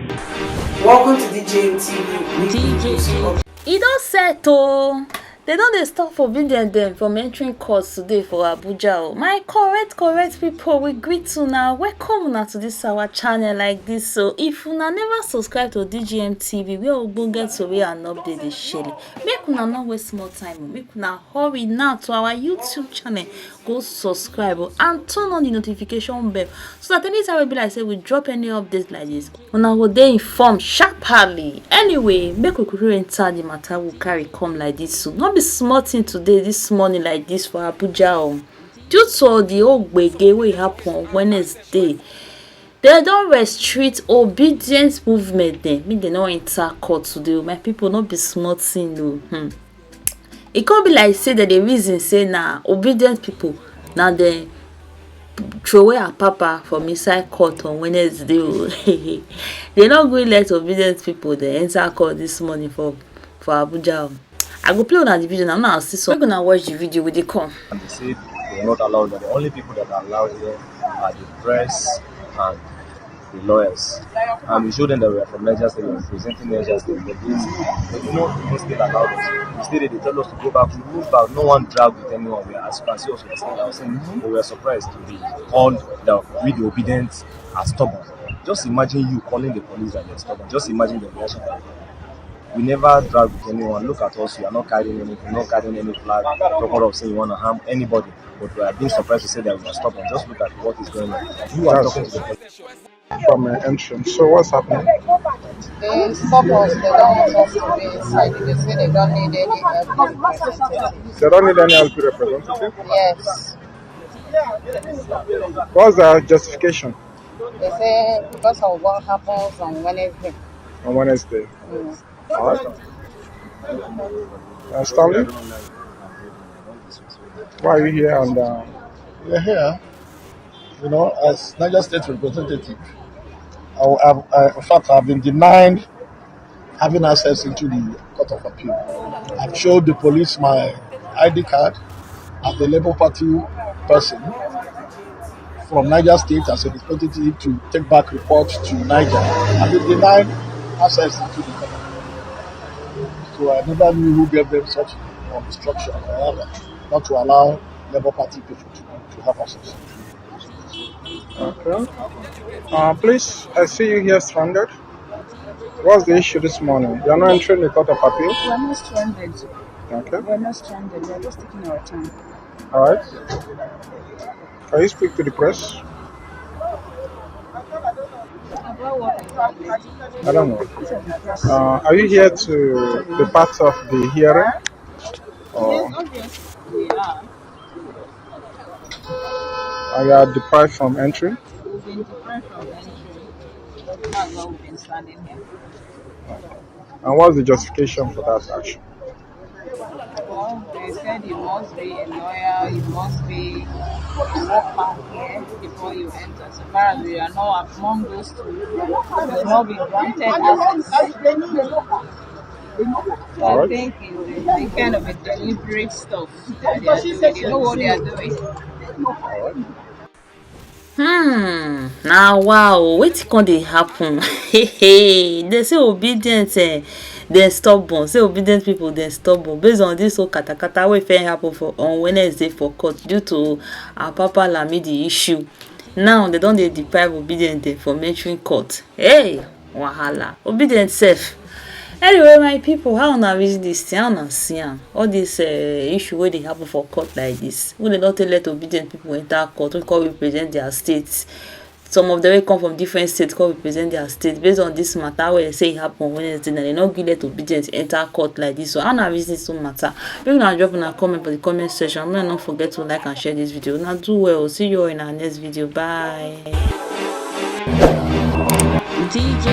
Welcome to DJ. E don settle. They don dey stop forbidden dem from entering court today for Abuja. My correct people, we greet una. Welcome una to this our channel like this. So if una never subscribe to DGM TV, we ogbonge tori and update dey shele. Make una no waste more time. Make una hurry now to our YouTube channel. Go subscribe and turn on the notification bell so that anytime we be like say we drop any updates like this, una go dey informed sharply. Anyway, make we quickly enter the matter we carry come like this. So no be small thing today this morning like this for Abuja. Due to the whole gbege wey happen on Wednesday, they don restrict obedience movement dem make dem no enter court today. My people, no be small thing o. E come be like say dem dey reason say na obedient people na dem throway her papa from inside court on Wednesday o. They no gree let obedient people dey enter court this morning for Abuja. I go play una the video now. Now see, so we're gonna watch the video with the come. And they say they are not allowed. That the only people that are allowed here are the press and the lawyers. And we showed them that we are from Niger State, we are representing Niger State. But they don't still allow us. Instead, they tell us to go back. We move back. No one dragged with anyone. We are as far as I was saying, but we are surprised to be called that we the obedient are stubborn. Just imagine you calling the police and they're stubborn. Just imagine the reaction. We never drag with anyone. Look at us. We are not carrying anything, not carrying any flag. Talking of saying you want to harm anybody. But we are being surprised to say that we are stubborn. Just look at what is going on. You are talking to the police. From an entrance. So what's happening? They stop us. They don't want us to be inside. They say they don't need any representative. They don't need any LP representative? Yes. What's the justification? They say because of what happens on Wednesday. On Wednesday. Mm. All right. Stanley? Why are you here? And we're here, as Niger State representative. In fact, I've been denied having access into the Court of Appeal. I've showed the police my ID card as the Labour Party person from Niger State as a representative to take back reports to Niger. I've been denied access into the Court of Appeal. So I never knew who gave them such instruction not to allow Labour Party people to have access. okay. Please, I see you here stranded. What's the issue this morning? You're not entering the Court of Appeal? We're not stranded. Okay. We're not stranded. We're just taking our time. All right. Can you speak to the press? About what? I don't know. Are you here to be part of the hearing? Or Obviously, we are. are you deprived from entering? We've been deprived from entry. That's why we've been standing here. And what's the justification for that action? Well, they said you must be a lawyer, you must be a worker here before you enter. So far as we are not among those two, we will not be granted access. So I think it's a kind of a deliberate stuff that they are doing. They know what they are doing. Now wow, wetin come dey happen? They say obedient dem stubborn. Say obedient people dem stubborn based on this whole katakata wey fit happen on Wednesday for court due to our papa Lamidi issue. Now they don dey deprive obedient dem from entering court. Hey, wahala. Obedient sef. Anyway, my people, how una reason this thing? How una see am? All this issue wey dey happen for court like this, wey dem don take let obedient people enter court wey come represent their states. Some of them wey come from different states come represent their state based on this matter wey dem say e happen on Wednesday. Na dem no gree let obedient enter court like this. So how una reason this matter? Make una drop una comment for the comment section. Make una no forget to like and share this video. Una do well. See you all in our next video. Bye. DJ